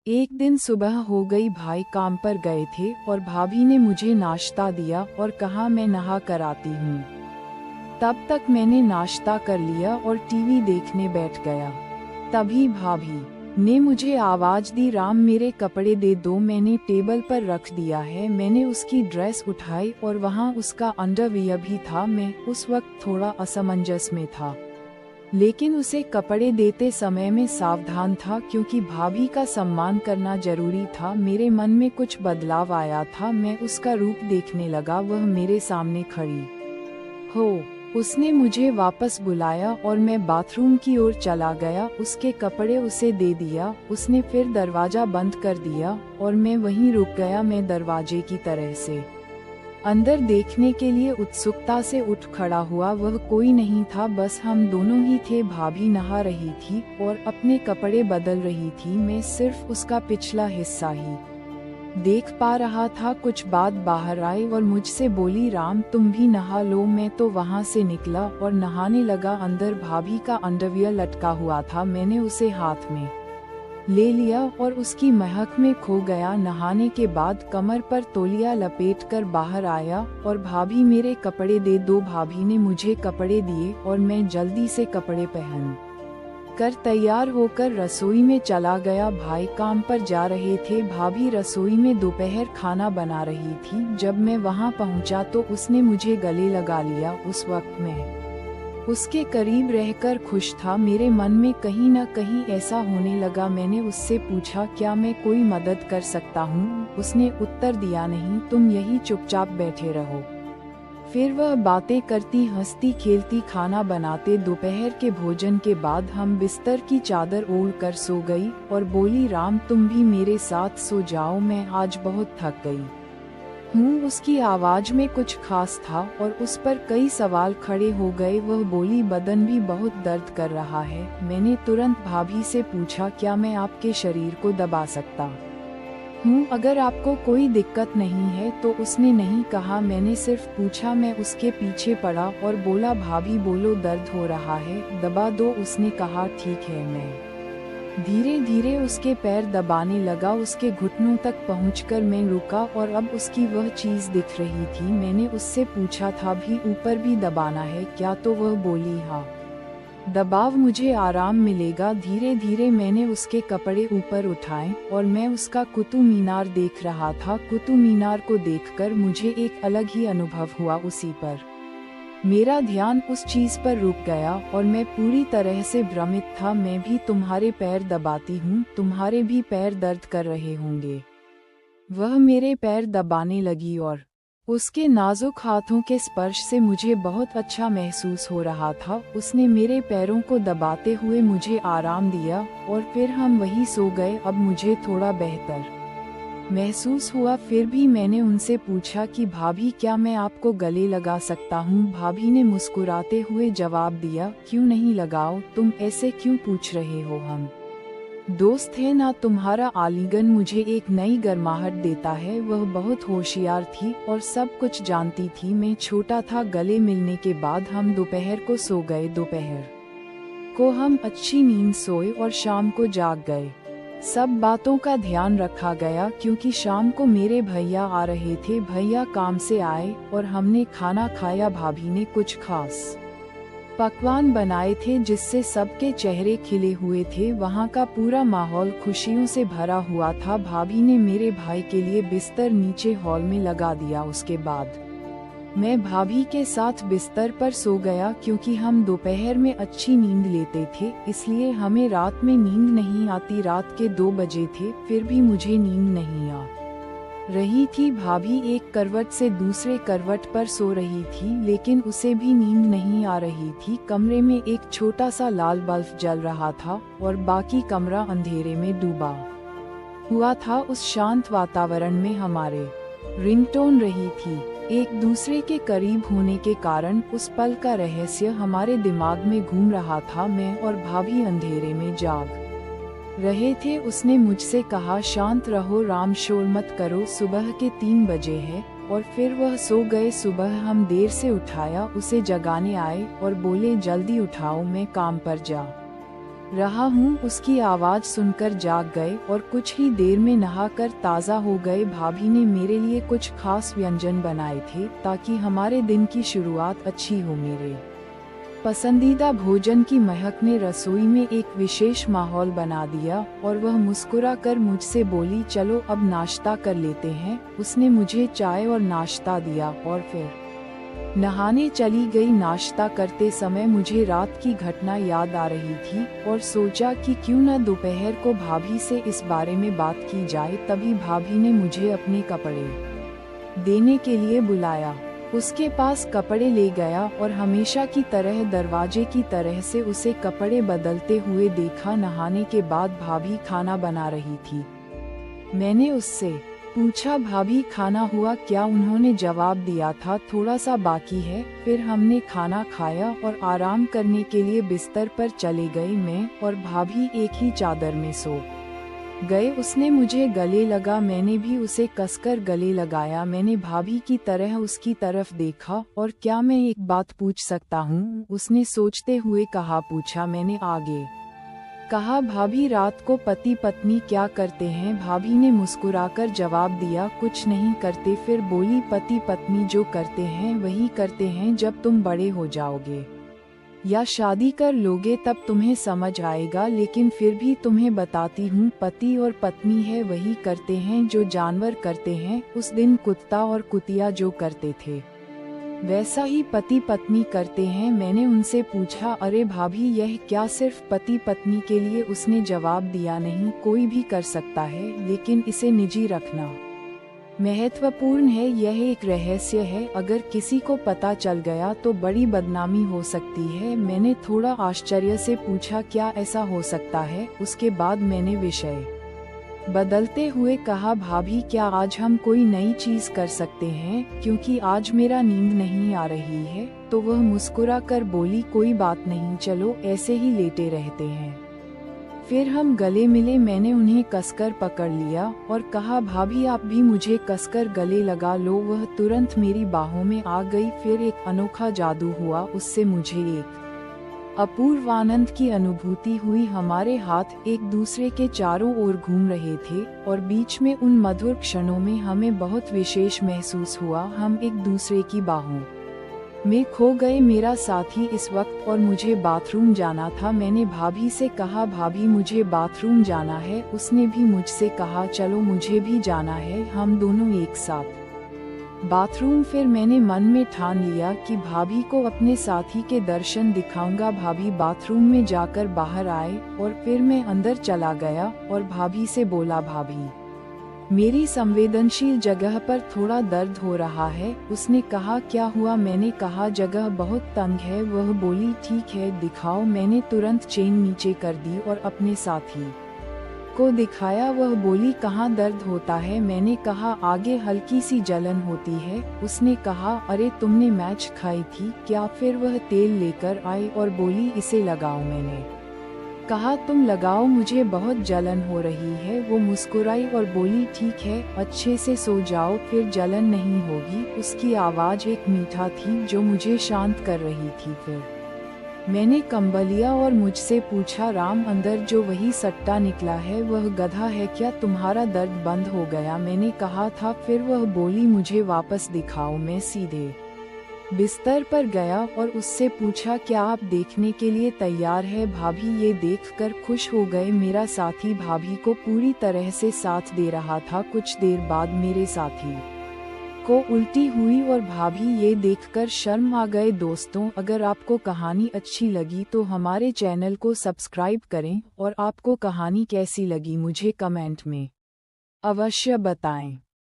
एक दिन सुबह हो गई, भाई काम पर गए थे और भाभी ने मुझे नाश्ता दिया और कहा मैं नहा कर आती हूँ। तब तक मैंने नाश्ता कर लिया और टीवी देखने बैठ गया। तभी भाभी ने मुझे आवाज दी, राम मेरे कपड़े दे दो। मैंने टेबल पर रख दिया है। मैंने उसकी ड्रेस उठाई और वहाँ उसका अंडरवियर भी था। मैं उस वक्त थोड़ा असमंजस में था, लेकिन उसे कपड़े देते समय मैं सावधान था क्योंकि भाभी का सम्मान करना जरूरी था। मेरे मन में कुछ बदलाव आया था। मैं उसका रूप देखने लगा। वह मेरे सामने खड़ी हो। उसने मुझे वापस बुलाया और मैं बाथरूम की ओर चला गया। उसके कपड़े उसे दे दिया। उसने फिर दरवाजा बंद कर दिया और मैं वहीं रुक गया। मैं दरवाजे की तरह से अंदर देखने के लिए उत्सुकता से उठ खड़ा हुआ। वह कोई नहीं था, बस हम दोनों ही थे। भाभी नहा रही थी और अपने कपड़े बदल रही थी। मैं सिर्फ उसका पिछला हिस्सा ही देख पा रहा था। कुछ बाद बाहर आई और मुझसे बोली, राम तुम भी नहा लो। मैं तो वहां से निकला और नहाने लगा। अंदर भाभी का अंडरवियर लटका हुआ था। मैंने उसे हाथ में ले लिया और उसकी महक में खो गया। नहाने के बाद कमर पर तौलिया लपेटकर बाहर आया और भाभी मेरे कपड़े दे दो। भाभी ने मुझे कपड़े दिए और मैं जल्दी से कपड़े पहन कर तैयार होकर रसोई में चला गया। भाई काम पर जा रहे थे। भाभी रसोई में दोपहर खाना बना रही थी। जब मैं वहां पहुंचा तो उसने मुझे गले लगा लिया। उस वक्त मैं उसके करीब रहकर खुश था। मेरे मन में कहीं न कहीं ऐसा होने लगा। मैंने उससे पूछा, क्या मैं कोई मदद कर सकता हूँ? उसने उत्तर दिया, नहीं, तुम यही चुपचाप बैठे रहो। फिर वह बातें करती हंसती खेलती खाना बनाते। दोपहर के भोजन के बाद हम बिस्तर की चादर ओढ़ कर सो गई और बोली, राम तुम भी मेरे साथ सो जाओ, मैं आज बहुत थक गई हूँ। उसकी आवाज में कुछ खास था और उस पर कई सवाल खड़े हो गए। वह बोली, बदन भी बहुत दर्द कर रहा है। मैंने तुरंत भाभी से पूछा, क्या मैं आपके शरीर को दबा सकता हूँ अगर आपको कोई दिक्कत नहीं है तो? उसने नहीं कहा। मैंने सिर्फ पूछा। मैं उसके पीछे पड़ा और बोला, भाभी बोलो, दर्द हो रहा है, दबा दो। उसने कहा, ठीक है। मैं धीरे धीरे उसके पैर दबाने लगा। उसके घुटनों तक पहुंचकर मैं रुका और अब उसकी वह चीज दिख रही थी। मैंने उससे पूछा था, भी ऊपर भी दबाना है क्या? तो वह बोली, हाँ, दबाव, मुझे आराम मिलेगा। धीरे धीरे मैंने उसके कपड़े ऊपर उठाए और मैं उसका कुतुब मीनार देख रहा था। कुतुब मीनार को देखकर मुझे एक अलग ही अनुभव हुआ। उसी पर मेरा ध्यान उस चीज पर रुक गया और मैं पूरी तरह से भ्रमित था। मैं भी तुम्हारे पैर दबाती हूँ, तुम्हारे भी पैर दर्द कर रहे होंगे। वह मेरे पैर दबाने लगी और उसके नाजुक हाथों के स्पर्श से मुझे बहुत अच्छा महसूस हो रहा था। उसने मेरे पैरों को दबाते हुए मुझे आराम दिया और फिर हम वहीं सो गए। अब मुझे थोड़ा बेहतर महसूस हुआ। फिर भी मैंने उनसे पूछा कि भाभी, क्या मैं आपको गले लगा सकता हूँ? भाभी ने मुस्कुराते हुए जवाब दिया, क्यों नहीं लगाओ, तुम ऐसे क्यों पूछ रहे हो? हम दोस्त हैं ना। तुम्हारा आलिंगन मुझे एक नई गर्माहट देता है। वह बहुत होशियार थी और सब कुछ जानती थी। मैं छोटा था। गले मिलने के बाद हम दोपहर को सो गए। दोपहर को हम अच्छी नींद सोए और शाम को जाग गए। सब बातों का ध्यान रखा गया क्योंकि शाम को मेरे भैया आ रहे थे। भैया काम से आए और हमने खाना खाया। भाभी ने कुछ खास पकवान बनाए थे जिससे सबके चेहरे खिले हुए थे। वहाँ का पूरा माहौल खुशियों से भरा हुआ था। भाभी ने मेरे भाई के लिए बिस्तर नीचे हॉल में लगा दिया। उसके बाद मैं भाभी के साथ बिस्तर पर सो गया। क्योंकि हम दोपहर में अच्छी नींद लेते थे इसलिए हमें रात में नींद नहीं आती। रात के 2 बजे थे, फिर भी मुझे नींद नहीं आ रही थी। भाभी एक करवट से दूसरे करवट पर सो रही थी लेकिन उसे भी नींद नहीं आ रही थी। कमरे में एक छोटा सा लाल बल्ब जल रहा था और बाकी कमरा अंधेरे में डूबा हुआ था। उस शांत वातावरण में हमारे रिंगटोन रही थी। एक दूसरे के करीब होने के कारण उस पल का रहस्य हमारे दिमाग में घूम रहा था। मैं और भाभी अंधेरे में जाग रहे थे। उसने मुझसे कहा, शांत रहो राम, शोर मत करो, सुबह के 3 बजे है। और फिर वह सो गए। सुबह हम देर से उठाया, उसे जगाने आए और बोले, जल्दी उठाओ, मैं काम पर जा रहा हूँ। उसकी आवाज़ सुनकर जाग गए और कुछ ही देर में नहाकर ताज़ा हो गए। भाभी ने मेरे लिए कुछ खास व्यंजन बनाए थे ताकि हमारे दिन की शुरुआत अच्छी हो। मेरे पसंदीदा भोजन की महक ने रसोई में एक विशेष माहौल बना दिया और वह मुस्कुराकर मुझसे बोली, चलो अब नाश्ता कर लेते हैं। उसने मुझे चाय और नाश्ता दिया और फिर नहाने चली गई। नाश्ता करते समय मुझे रात की घटना याद आ रही थी और सोचा कि क्यों न दोपहर को भाभी से इस बारे में बात की जाए। तभी भाभी ने मुझे अपने कपड़े देने के लिए बुलाया। उसके पास कपड़े ले गया और हमेशा की तरह दरवाजे की तरह से उसे कपड़े बदलते हुए देखा। नहाने के बाद भाभी खाना बना रही थी। मैंने उससे पूछा, भाभी खाना हुआ क्या? उन्होंने जवाब दिया था, थोड़ा सा बाकी है। फिर हमने खाना खाया और आराम करने के लिए बिस्तर पर चले गए। मैं और भाभी एक ही चादर में सो गए। उसने मुझे गले लगा, मैंने भी उसे कसकर गले लगाया। मैंने भाभी की तरह उसकी तरफ देखा। और क्या मैं एक बात पूछ सकता हूँ? उसने सोचते हुए कहा। पूछा। मैंने आगे कहा, भाभी रात को पति पत्नी क्या करते हैं? भाभी ने मुस्कुराकर जवाब दिया, कुछ नहीं करते। फिर बोली, पति पत्नी जो करते हैं वही करते हैं। जब तुम बड़े हो जाओगे या शादी कर लोगे तब तुम्हें समझ आएगा, लेकिन फिर भी तुम्हें बताती हूँ, पति और पत्नी है वही करते हैं जो जानवर करते हैं। उस दिन कुत्ता और कुतिया जो करते थे वैसा ही पति पत्नी करते हैं। मैंने उनसे पूछा, अरे भाभी यह क्या सिर्फ पति पत्नी के लिए? उसने जवाब दिया, नहीं, कोई भी कर सकता है, लेकिन इसे निजी रखना महत्वपूर्ण है। यह एक रहस्य है, अगर किसी को पता चल गया तो बड़ी बदनामी हो सकती है। मैंने थोड़ा आश्चर्य से पूछा, क्या ऐसा हो सकता है? उसके बाद मैंने विषय बदलते हुए कहा, भाभी क्या आज हम कोई नई चीज कर सकते हैं? क्योंकि आज मेरा नींद नहीं आ रही है। तो वह मुस्कुराकर बोली, कोई बात नहीं, चलो ऐसे ही लेटे रहते हैं। फिर हम गले मिले। मैंने उन्हें कसकर पकड़ लिया और कहा, भाभी आप भी मुझे कसकर गले लगा लो। वह तुरंत मेरी बाहों में आ गई। फिर एक अनोखा जादू हुआ, उससे मुझे एक अपूर्व आनंद की अनुभूति हुई। हमारे हाथ एक दूसरे के चारों ओर घूम रहे थे और बीच में उन मधुर क्षणों में हमें बहुत विशेष महसूस हुआ। हम एक दूसरे की बाहों में खो गए। मेरा साथी इस वक्त और मुझे बाथरूम जाना था। मैंने भाभी से कहा, भाभी मुझे बाथरूम जाना है। उसने भी मुझसे कहा, चलो मुझे भी जाना है। हम दोनों एक साथ बाथरूम। फिर मैंने मन में ठान लिया कि भाभी को अपने साथी के दर्शन दिखाऊंगा। भाभी बाथरूम में जाकर बाहर आए और फिर मैं अंदर चला गया और भाभी से बोला, भाभी मेरी संवेदनशील जगह पर थोड़ा दर्द हो रहा है। उसने कहा, क्या हुआ? मैंने कहा, जगह बहुत तंग है। वह बोली, ठीक है दिखाओ। मैंने तुरंत चेन नीचे कर दी और अपने साथी को दिखाया। वह बोली, कहाँ दर्द होता है? मैंने कहा, आगे हल्की सी जलन होती है। उसने कहा, अरे तुमने मैच खाई थी क्या? फिर वह तेल लेकर आई और बोली, इसे लगाओ। मैंने कहा, तुम लगाओ, मुझे बहुत जलन हो रही है। वो मुस्कुराई और बोली, ठीक है, अच्छे से सो जाओ, फिर जलन नहीं होगी। उसकी आवाज़ एक मीठा थी जो मुझे शांत कर रही थी। फिर मैंने कंबल लिया और मुझसे पूछा, राम अंदर जो वही सट्टा निकला है वह गधा है क्या? तुम्हारा दर्द बंद हो गया? मैंने कहा था। फिर वह बोली, मुझे वापस दिखाओ। मैं सीधे बिस्तर पर गया और उससे पूछा, क्या आप देखने के लिए तैयार है? भाभी ये देखकर खुश हो गए। मेरा साथी भाभी को पूरी तरह से साथ दे रहा था। कुछ देर बाद मेरे साथी को उल्टी हुई और भाभी ये देखकर शर्म आ गए। दोस्तों, अगर आपको कहानी अच्छी लगी तो हमारे चैनल को सब्सक्राइब करें और आपको कहानी कैसी लगी मुझे कमेंट में अवश्य बताएं।